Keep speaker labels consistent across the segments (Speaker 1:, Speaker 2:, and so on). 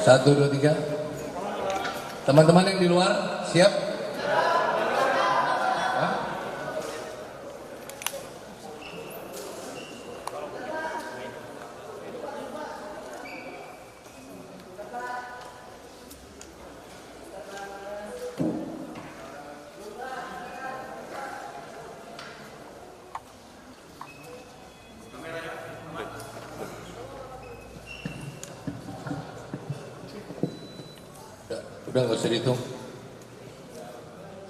Speaker 1: Satu, dua, tiga. Teman-teman yang di luar, siap? Hah? Udah nggak usah dihitung.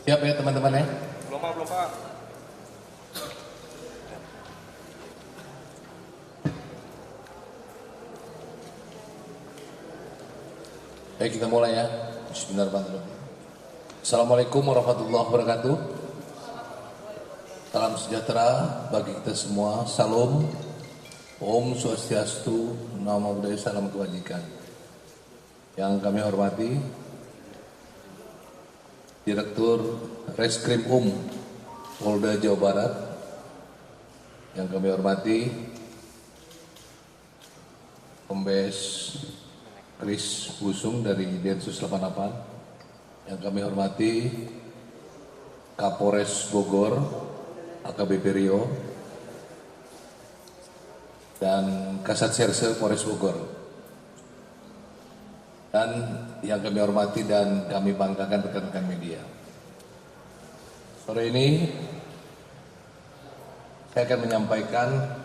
Speaker 1: Siap ya teman-teman ya?
Speaker 2: Belum Pak.
Speaker 1: Baik, kita mulai ya. Bismillahirrahmanirrahim. Assalamualaikum warahmatullahi wabarakatuh. Salam sejahtera bagi kita semua. Salam. Om Swastiastu, Namo Buddhaya, salam kebajikan. Yang kami hormati Direktur Reskrim Polda Jawa Barat, yang kami hormati Kombes Kris Busung dari Densus 88, yang kami hormati Kapolres Bogor AKBP Rio dan Kasat Serse Polres Bogor, dan yang kami hormati dan kami banggakan rekan-rekan media. Sore ini saya akan menyampaikan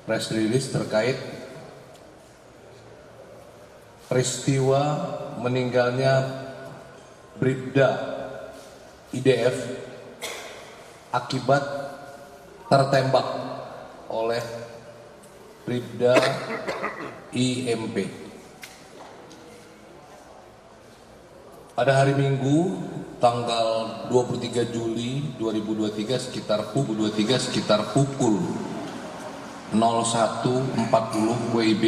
Speaker 1: press release terkait peristiwa meninggalnya Bribda IDF akibat tertembak oleh Bribda IMP. Pada hari Minggu tanggal 23 Juli 2023 sekitar pukul 01.40 WIB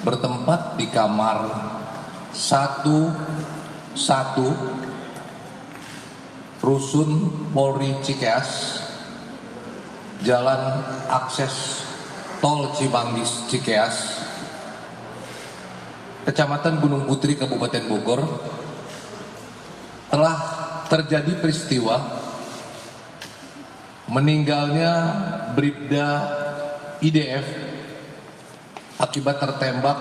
Speaker 1: bertempat di kamar 11 Rusun Polri Cikeas, Jalan Akses Tol Cimanggis Cikeas, Kecamatan Gunung Putri, Kabupaten Bogor, telah terjadi peristiwa meninggalnya Bribda IDF akibat tertembak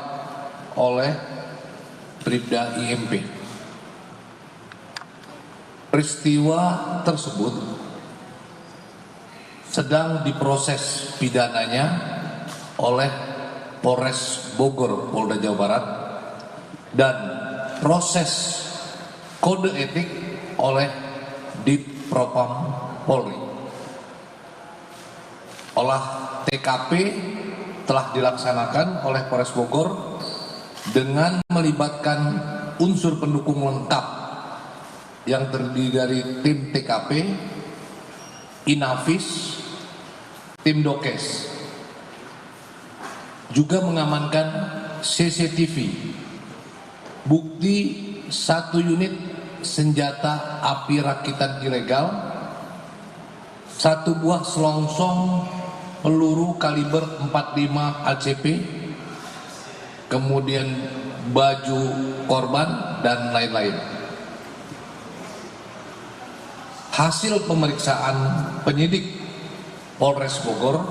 Speaker 1: oleh Bribda IMP. Peristiwa tersebut sedang diproses pidananya oleh Polres Bogor, Polda Jawa Barat, dan proses kode etik oleh Dipropam Polri. Olah TKP telah dilaksanakan oleh Polres Bogor dengan melibatkan unsur pendukung lengkap yang terdiri dari tim TKP, Inavis, tim Dokes, juga mengamankan CCTV, bukti 1 unit senjata api rakitan ilegal, 1 buah selongsong peluru kaliber 45 ACP, kemudian baju korban dan lain-lain. Hasil pemeriksaan penyidik Polres Bogor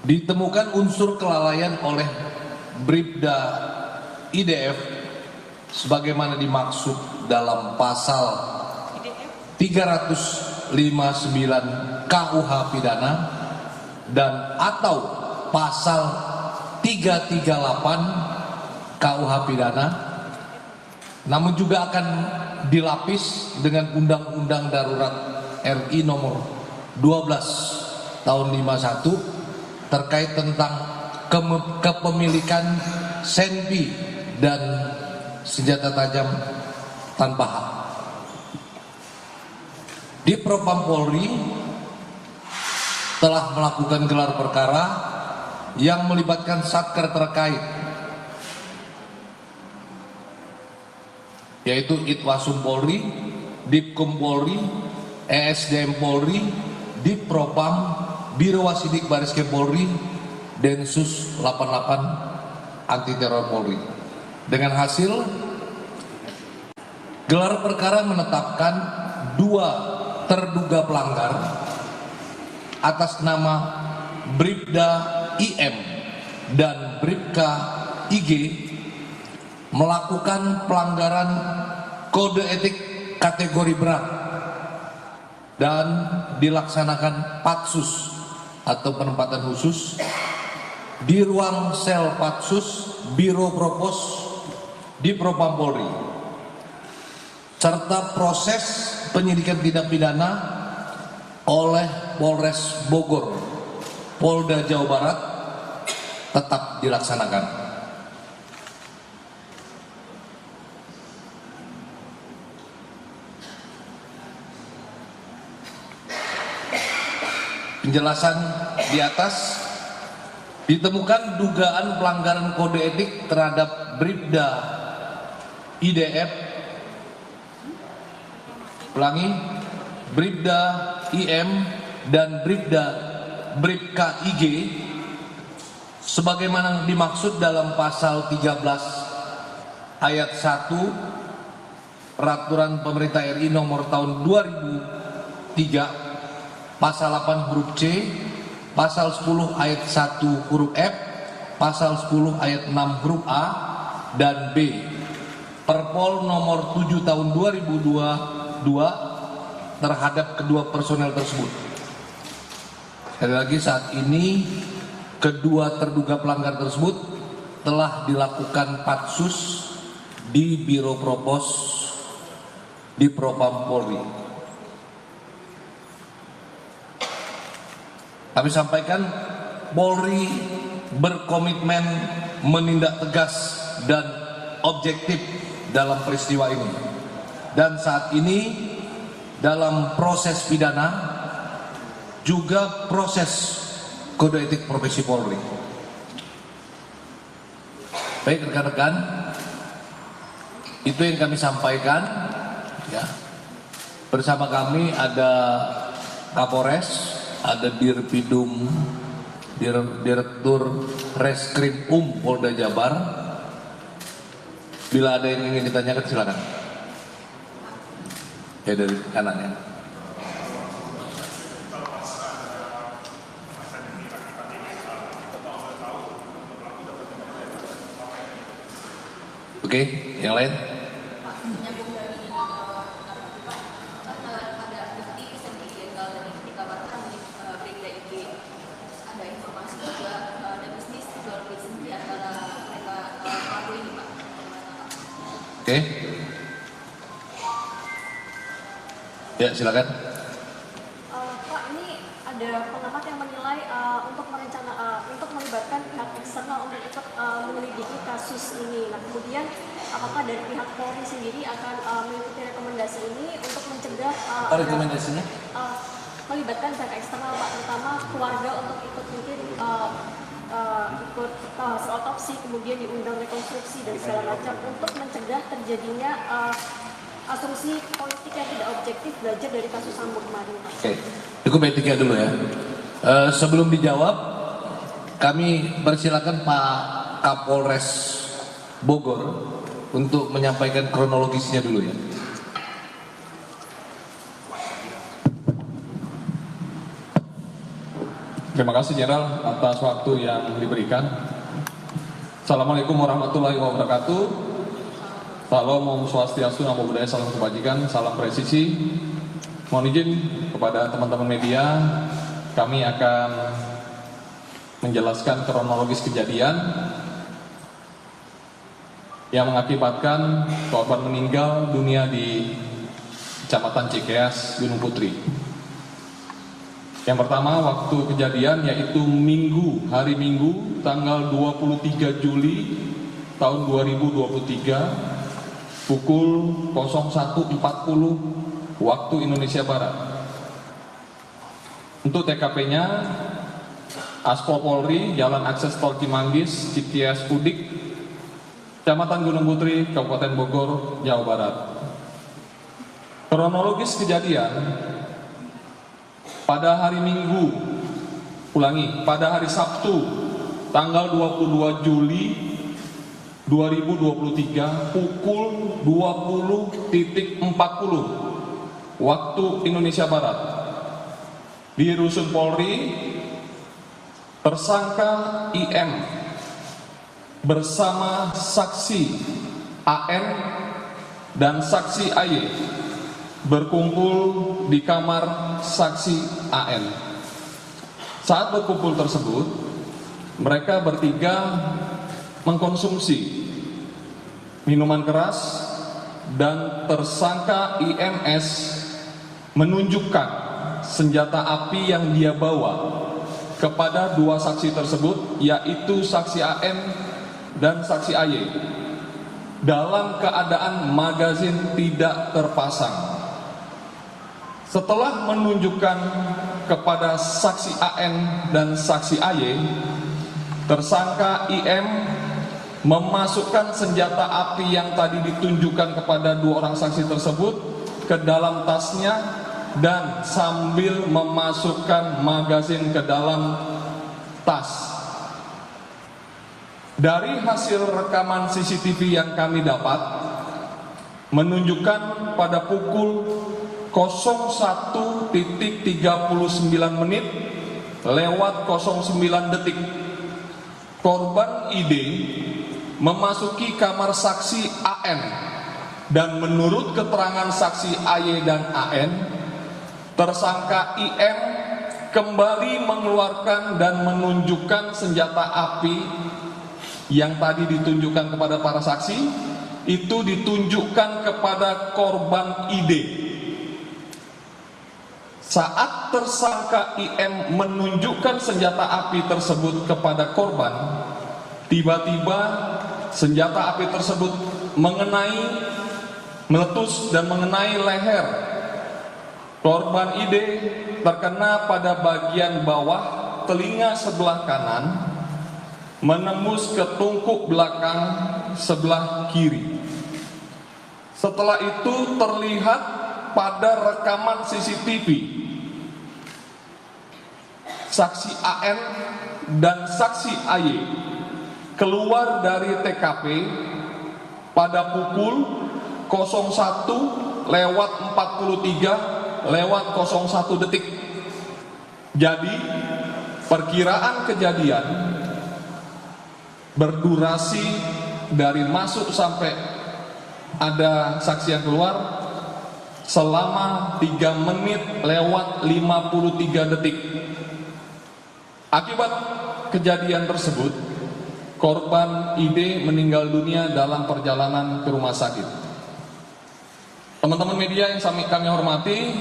Speaker 1: ditemukan unsur kelalaian oleh Bribda IDF sebagaimana dimaksud dalam pasal 359 KUH pidana dan atau pasal 338 KUH pidana, namun juga akan dilapis dengan Undang-Undang Darurat RI nomor 12 tahun 51 terkait tentang kepemilikan senpi dan senjata tajam tanpa hak. Dipropam Polri telah melakukan gelar perkara yang melibatkan satker terkait, yaitu Itwasum Polri, Dipkum Polri, ESDM Polri, Dipropam, Biro Wasidik Baris Krim Polri, Densus 88, Anti Teror Polri. Dengan hasil gelar perkara menetapkan 2 terduga pelanggar atas nama Bribda IM dan Bribka IG melakukan pelanggaran kode etik kategori berat dan dilaksanakan patsus atau penempatan khusus di ruang sel patsus Biro Propos di Propam Polri, serta proses penyidikan tindak pidana oleh Polres Bogor, Polda Jawa Barat tetap dilaksanakan. Penjelasan di atas, ditemukan dugaan pelanggaran kode etik terhadap Bribda IDF, Bribda IM dan Bribka IG sebagaimana dimaksud dalam pasal 13 ayat 1 Peraturan Pemerintah RI nomor tahun 2003, pasal 8 huruf C, pasal 10 ayat 1 huruf F, pasal 10 ayat 6 huruf A dan B Perpol nomor 7 tahun 2022 terhadap kedua personel tersebut. Sekali lagi, saat ini kedua terduga pelanggar tersebut telah dilakukan patsus di Biro Propos di Propam Polri. Kami sampaikan, Polri berkomitmen menindak tegas dan objektif dalam peristiwa ini. Dan saat ini dalam proses pidana juga proses kode etik profesi Polri. Baik rekan-rekan, itu yang kami sampaikan. Ya. Bersama kami ada Kapolres, ada Dirpidum, Direktur Reskrim Polda Jabar. Bila ada yang ingin ditanyakan silakan. Ya, dari kanannya. Oke, yang lain? Oke. Ya, silakan.
Speaker 2: Pak, ini ada pengamat yang menilai untuk melibatkan pihak eksternal untuk ikut menyelidiki kasus ini. Nah, kemudian apakah dari pihak Polri sendiri akan mengikuti rekomendasi ini untuk mencegah
Speaker 1: rekomendasinya?
Speaker 2: Melibatkan pihak eksternal, Pak, terutama keluarga untuk ikut mungkin ikut hasil otopsi, kemudian diundang rekonstruksi dan segala macam untuk mencegah terjadinya asumsi politik yang tidak objektif belajar dari kasus Sambo kemarin, Pak.
Speaker 1: Oke, cukup etika dulu ya. Sebelum dijawab, kami persilakan Pak Kapolres Bogor untuk menyampaikan kronologisnya dulu ya.
Speaker 3: Terima kasih Jenderal atas waktu yang diberikan. Assalamualaikum warahmatullahi wabarakatuh. Salam Om Swastiastu, Namo Buddhaya, salam kebajikan, salam presisi. Mohon izin kepada teman-teman media, kami akan menjelaskan kronologis kejadian yang mengakibatkan korban meninggal dunia di Kecamatan Cikeas, Gunung Putri. Yang pertama, waktu kejadian yaitu hari Minggu tanggal 23 Juli tahun 2023 pukul 01.40 waktu Indonesia Barat. Untuk TKP-nya Aspol Polri, Jalan Akses Tol Cimanggis, Cikeas Udik, Kecamatan Gunung Putri, Kabupaten Bogor, Jawa Barat. Kronologis kejadian, pada hari pada hari Sabtu tanggal 22 Juli 2023 pukul 20.40 waktu Indonesia Barat di Rusun Polri, tersangka IM bersama saksi AN dan saksi AY berkumpul di kamar saksi AN. Saat berkumpul tersebut, mereka bertiga mengkonsumsi minuman keras dan tersangka IMS menunjukkan senjata api yang dia bawa kepada dua saksi tersebut, yaitu saksi AN dan saksi AY, dalam keadaan magazin tidak terpasang. Setelah menunjukkan kepada saksi AN dan saksi AY, tersangka IM memasukkan senjata api yang tadi ditunjukkan kepada dua orang saksi tersebut ke dalam tasnya dan sambil memasukkan magazin ke dalam tas. Dari hasil rekaman CCTV yang kami dapat menunjukkan pada pukul 01.39 menit lewat 09 detik korban ID memasuki kamar saksi AN, dan menurut keterangan saksi AY dan AN, tersangka IM kembali mengeluarkan dan menunjukkan senjata api yang tadi ditunjukkan kepada para saksi, itu ditunjukkan kepada korban ID. Saat tersangka IM menunjukkan senjata api tersebut kepada korban, tiba-tiba senjata api tersebut meletus dan mengenai leher korban ID, terkena pada bagian bawah telinga sebelah kanan, menembus ke tungku belakang sebelah kiri. Setelah itu terlihat pada rekaman CCTV, saksi AN dan saksi AY keluar dari TKP pada pukul 01.43 detik. Jadi perkiraan kejadian berdurasi dari masuk sampai ada saksi yang keluar selama 3 menit lewat 53 detik. Akibat kejadian tersebut, korban ID meninggal dunia dalam perjalanan ke rumah sakit. Teman-teman media yang kami hormati,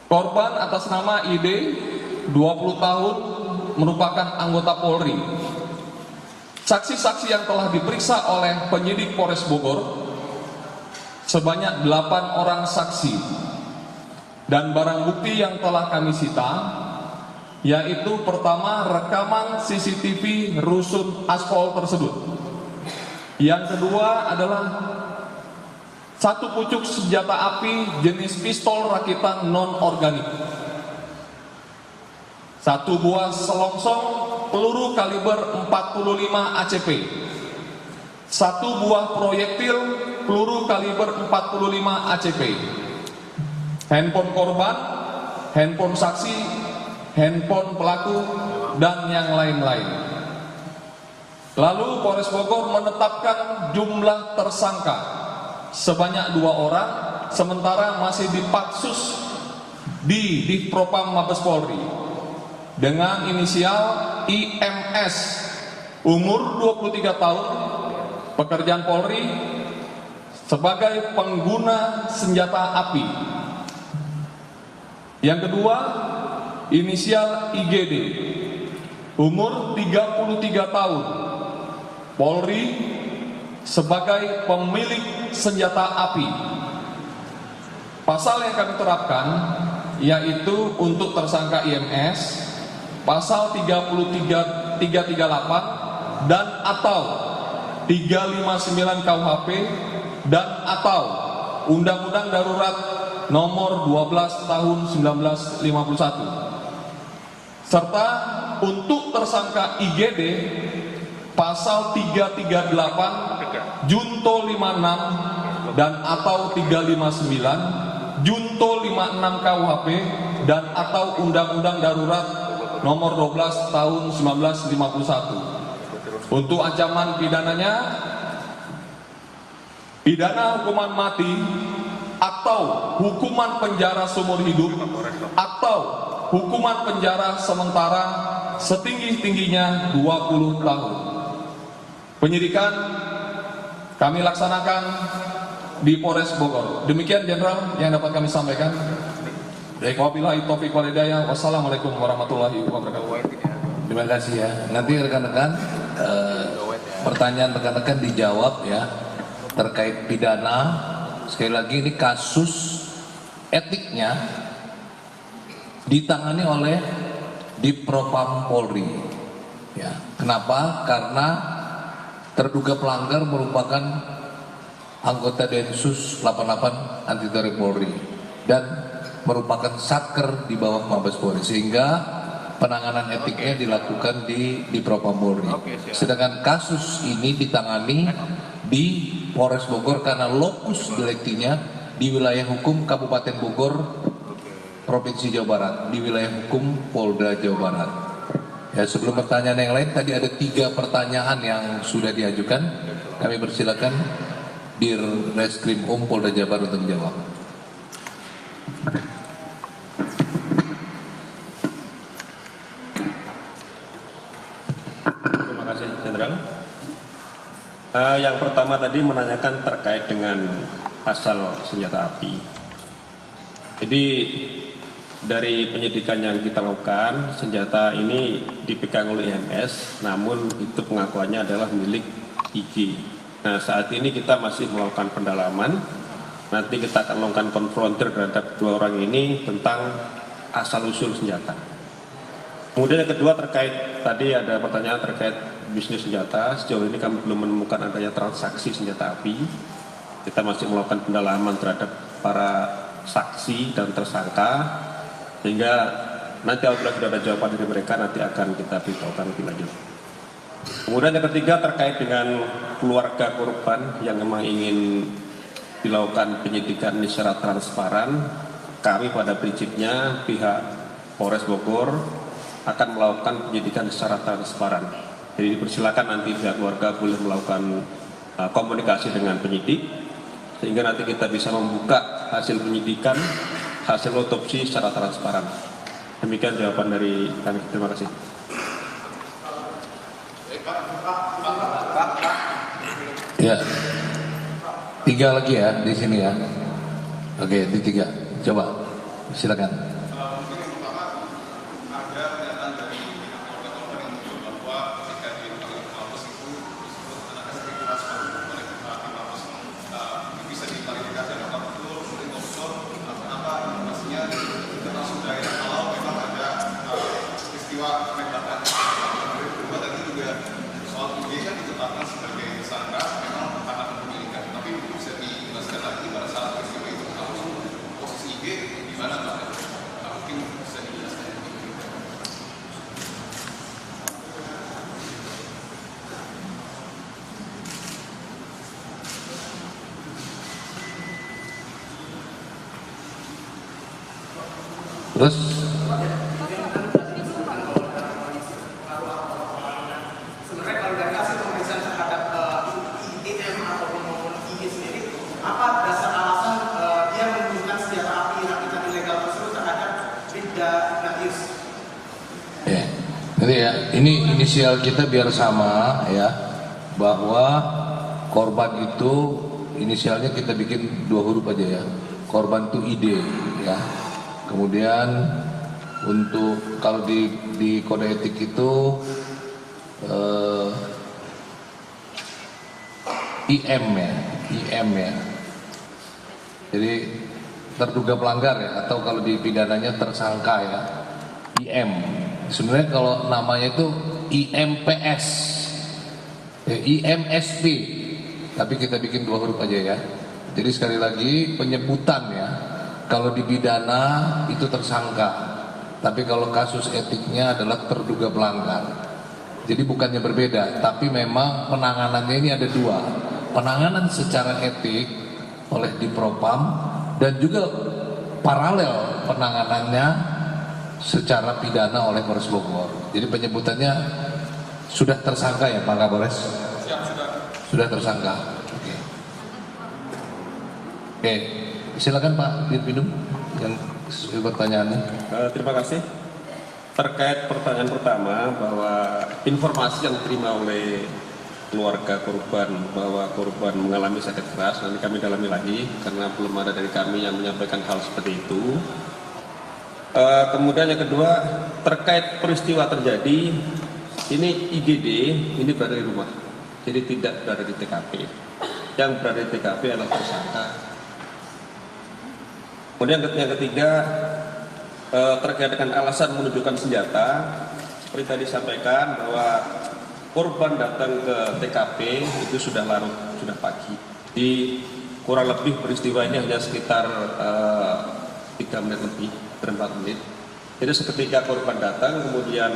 Speaker 3: korban atas nama ID 20 tahun merupakan anggota Polri. Saksi-saksi yang telah diperiksa oleh penyidik Polres Bogor sebanyak 8 orang saksi, dan barang bukti yang telah kami sita yaitu pertama rekaman CCTV rusun aspal tersebut. Yang kedua adalah satu pucuk senjata api jenis pistol rakitan non-organik, satu buah selongsong peluru kaliber 45 ACP, satu buah proyektil peluru kaliber 45 ACP, handphone korban, handphone saksi, handphone pelaku, dan yang lain-lain. Lalu Polres Bogor menetapkan jumlah tersangka sebanyak 2 orang, sementara masih dipatsus di Divpropam Mabes Polri dengan inisial IMS, umur 23 tahun, pekerjaan Polri sebagai pengguna senjata api. Yang kedua, inisial IGD, umur 33 tahun, Polri sebagai pemilik senjata api. Pasal yang kami terapkan yaitu untuk tersangka IMS, pasal 338 dan atau 359 KUHP dan atau Undang-Undang Darurat nomor 12 tahun 1951. Serta untuk tersangka IGD pasal 338, junto 56 dan atau 359, junto 56 KUHP dan atau Undang-Undang Darurat Nomor 12 Tahun 1951. Untuk ancaman pidananya, pidana hukuman mati atau hukuman penjara seumur hidup atau hukuman penjara sementara setinggi-tingginya 20 tahun. Penyidikan kami laksanakan di Polres Bogor. Demikian Jenderal yang dapat kami sampaikan. Wabillahi taufiq wal hidayah. Wassalamualaikum warahmatullahi wabarakatuh.
Speaker 1: Terima kasih ya. Nanti rekan-rekan pertanyaan rekan-rekan dijawab ya terkait pidana. Sekali lagi ini kasus etiknya ditangani oleh Dipropam Polri. Ya, kenapa? Karena terduga pelanggar merupakan anggota Densus 88 anti teror Polri dan merupakan satker di bawah Mabes Polri, sehingga penanganan etiknya dilakukan di Dipropam Polri. Sedangkan kasus ini ditangani di Polres Bogor karena lokus deliktinya di wilayah hukum Kabupaten Bogor, Provinsi Jawa Barat, di wilayah hukum Polda Jawa Barat. Ya, sebelum pertanyaan yang lain, tadi ada 3 pertanyaan yang sudah diajukan. Kami persilakan Dirreskrim Polda Jawa Barat untuk menjawab.
Speaker 4: Terima kasih, Jenderal. Yang pertama tadi menanyakan terkait dengan asal senjata api. Jadi dari penyidikan yang kita lakukan, senjata ini dipegang oleh IMS, namun itu pengakuannya adalah milik IG. Nah, saat ini kita masih melakukan pendalaman. Nanti kita akan melakukan konfrontir terhadap 2 orang ini tentang asal-usul senjata. Kemudian yang kedua terkait, tadi ada pertanyaan terkait bisnis senjata. Sejauh ini kami belum menemukan adanya transaksi senjata api. Kita masih melakukan pendalaman terhadap para saksi dan tersangka, sehingga nanti apabila sudah ada jawaban dari mereka nanti akan kita beritahukan lebih lanjut. Kemudian yang ketiga terkait dengan keluarga korban yang memang ingin dilakukan penyidikan secara transparan. Kami pada prinsipnya pihak Polres Bogor akan melakukan penyidikan secara transparan. Jadi dipersilakan nanti pihak keluarga boleh melakukan komunikasi dengan penyidik, sehingga nanti kita bisa membuka hasil penyidikan, hasil otopsi secara transparan. Demikian jawaban dari kami. Terima kasih.
Speaker 1: Ya, 3 lagi ya di sini ya. Oke, di 3. Coba, silakan. Terus
Speaker 5: sebenarnya kalau dari hasil pemeriksaan terhadap IDM ataupun maupun IG sendiri, apa dasar alasan dia menggunakan senjata api rakitan ilegal tersebut terhadap Bribda Ignatius?
Speaker 1: ya, jadi ya, ini inisial kita biar sama ya, bahwa korban itu inisialnya kita bikin 2 huruf aja ya. Korban itu ID ya. Kemudian untuk kalau di kode etik itu IM ya. Jadi terduga pelanggar ya, atau kalau di pidananya tersangka ya, IM. Sebenarnya kalau namanya itu IMPS, IMSP, tapi kita bikin 2 huruf aja ya. Jadi sekali lagi penyebutan ya. Kalau di pidana itu tersangka, tapi kalau kasus etiknya adalah terduga pelanggar. Jadi bukannya berbeda, tapi memang penanganannya ini ada dua. Penanganan secara etik oleh Dipropam dan juga paralel penanganannya secara pidana oleh Polres Bogor. Jadi penyebutannya sudah tersangka ya Pak Kapolres? Sudah tersangka. Oke, silakan Pak Dirpidum yang pertanyaannya.
Speaker 4: Terima kasih. Terkait pertanyaan pertama bahwa informasi yang diterima oleh keluarga korban bahwa korban mengalami sakit keras, nanti kami dalami lagi karena belum ada dari kami yang menyampaikan hal seperti itu. Kemudian yang kedua, terkait peristiwa terjadi, ini IGD ini berada di rumah, jadi tidak berada di TKP. Yang berada di TKP adalah tersangka. Kemudian yang ketiga, terkait dengan alasan menunjukkan senjata, seperti tadi disampaikan bahwa korban datang ke TKP itu sudah larut, sudah pagi. Di kurang lebih peristiwa ini hanya sekitar 3 menit lebih, 4 menit. Jadi seketika korban datang, kemudian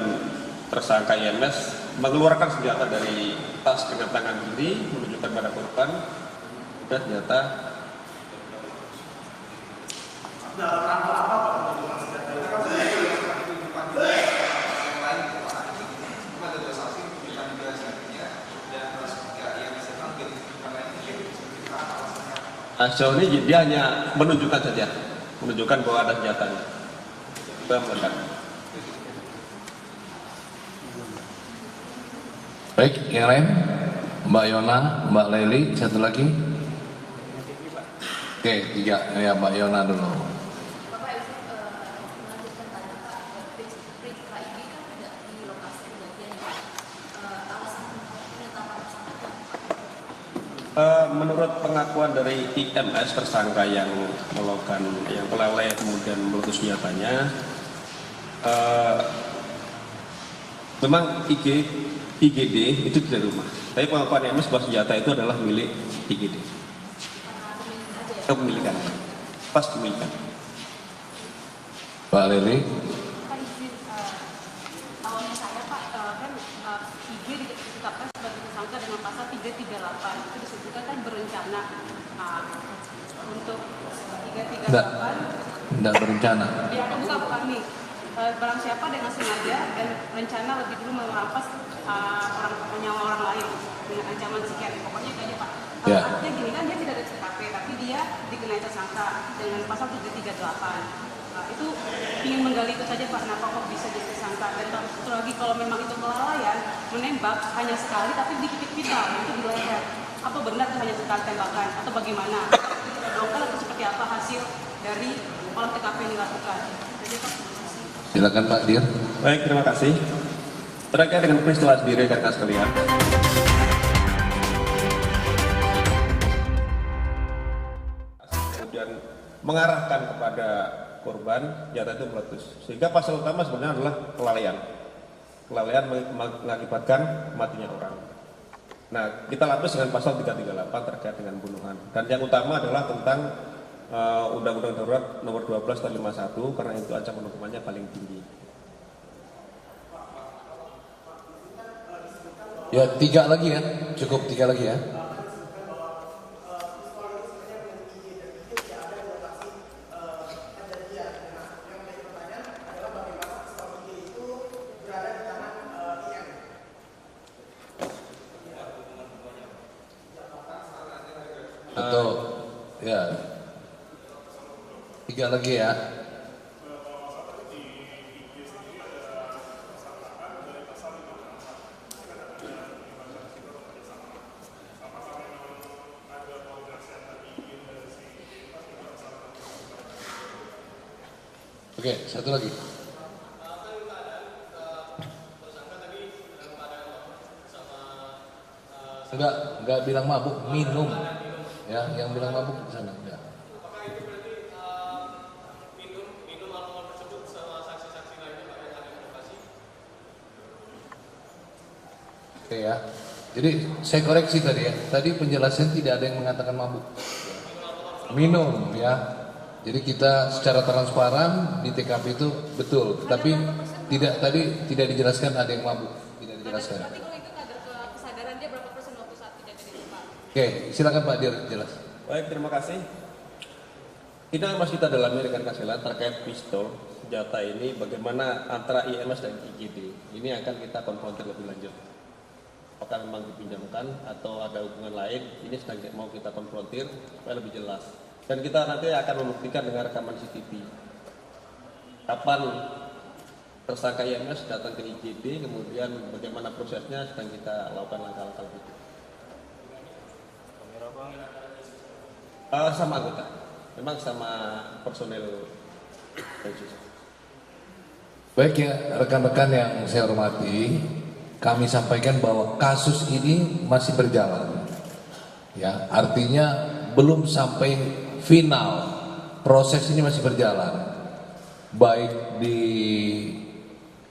Speaker 4: tersangka IMS mengeluarkan senjata dari tas dengan tangan kiri, menunjukkan pada korban, dan senjata.
Speaker 5: Dalam rangka apa Pak menunjukkan senjata?
Speaker 4: Sejauh ini dia hanya menunjukkan saja, menunjukkan bahwa ada senjatanya. Itu yang meledak.
Speaker 1: Baik, yang lain? Mbak Yona, Mbak Leli, satu lagi. Oke, 3. Ya, Mbak Yona dulu.
Speaker 6: Bapak melanjutkan tadi Pak, peristiwa ini kan tidak di lokasi kejadian. Alasan penetapan tersangka.
Speaker 4: Menurut pengakuan dari IMS tersangka yang melakukan yang kelalaian kemudian meletus senjatanya, memang IGD itu tidak rumah. Tapi pengakuan IMS bahwa senjata itu adalah milik IGD. Kepemilikan, pas kepemilikan.
Speaker 1: Mbak Leli.
Speaker 2: Pak izin, kalau misalnya Pak kan IG ditetapkan sebagai tersangka dengan pasal 338 itu disebutkan kan berencana. Nah, untuk 338
Speaker 1: Tidak berencana.
Speaker 2: ya bukan nih barang siapa dengan sengaja dan rencana lebih dulu merampas nyawa orang lain dengan ancaman sekian, pokoknya itu aja Pak.
Speaker 1: Ya.
Speaker 2: Artinya gini kan dia tidak ada TKP tapi dia dikenai tersangka dengan pasal 338. Itu ingin menggali itu saja Pak, kenapa kok bisa jadi tersangka, dan satu lagi kalau memang itu kelalaian menembak hanya sekali tapi dikit vital itu di leher, apa benar itu hanya sekali tembakan atau bagaimana, kita dongkal atau seperti apa hasil dari olah TKP yang dilakukan. Jadi Pak,
Speaker 1: Silakan Pak Dir.
Speaker 4: Baik, terima kasih. Terkait dengan peristiwa sendiri rekan sekalian. Kemudian mengarahkan kepada korban senjata itu meletus. Sehingga pasal utama sebenarnya adalah kelalaian. Kelalaian mengakibatkan matinya orang. Nah, kita lapis dengan pasal 338 terkait dengan pembunuhan. Dan yang utama adalah tentang Undang-Undang Darurat Nomor 12 Tahun 51 karena itu ancaman hukumannya paling tinggi.
Speaker 1: Ya, 3 lagi ya. Cukup 3 lagi ya. Betul. Ya. 3 lagi ya. Oke, satu lagi. Enggak bilang mabuk, minum. Ya, yang bilang mabuk di sana enggak. Oke ya. Jadi saya koreksi tadi ya. Tadi penjelasan tidak ada yang mengatakan mabuk. Minum ya. Jadi kita secara transparan di TKP itu betul, tapi tidak dijelaskan ada yang mabuk. Tidak dijelaskan. jelaskan.
Speaker 6: Berarti kalau itu kadar kesadaran dia berapa persen waktu saat kejadian itu, Pak?
Speaker 1: Oke, silakan Pak Dir jelas.
Speaker 4: Baik, terima kasih. Ini masih kita dalami rekan Kasela terkait pistol senjata ini, bagaimana antara IMS dan IGD. Ini akan kita konfrontir lebih lanjut. Apakah memang dipinjamkan atau ada hubungan lain? Ini sedang mau kita konfrontir supaya lebih jelas. Dan kita nanti akan membuktikan dengan rekaman CCTV. Kapan tersangka IMS datang ke IGD, kemudian bagaimana prosesnya sedang kita lakukan langkah-langkah itu. Sama anggota. Memang sama personel Densus.
Speaker 1: Baik ya, rekan-rekan yang saya hormati, kami sampaikan bahwa kasus ini masih berjalan. Ya, artinya belum sampai final. Proses ini masih berjalan. Baik di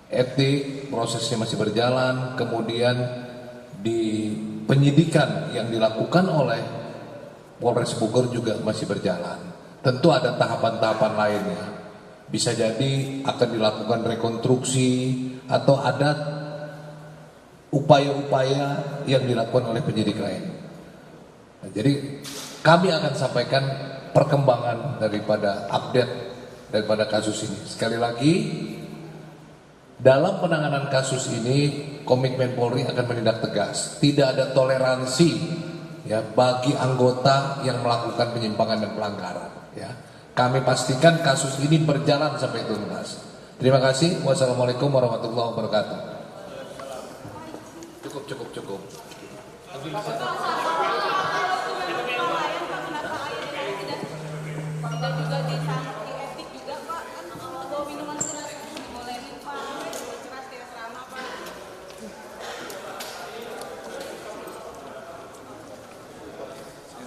Speaker 1: etik, prosesnya masih berjalan, kemudian di penyidikan yang dilakukan oleh Polres Bogor juga masih berjalan. Tentu ada tahapan-tahapan lainnya. Bisa jadi akan dilakukan rekonstruksi atau ada upaya-upaya yang dilakukan oleh penyidik lain. Nah, jadi kami akan sampaikan perkembangan daripada update daripada kasus ini. Sekali lagi, dalam penanganan kasus ini Komitmen Polri akan menindak tegas. Tidak ada toleransi ya bagi anggota yang melakukan penyimpangan dan pelanggaran. Ya, kami pastikan kasus ini berjalan sampai tuntas. Terima kasih. Wassalamualaikum warahmatullahi wabarakatuh. Cukup.
Speaker 6: Tidak juga di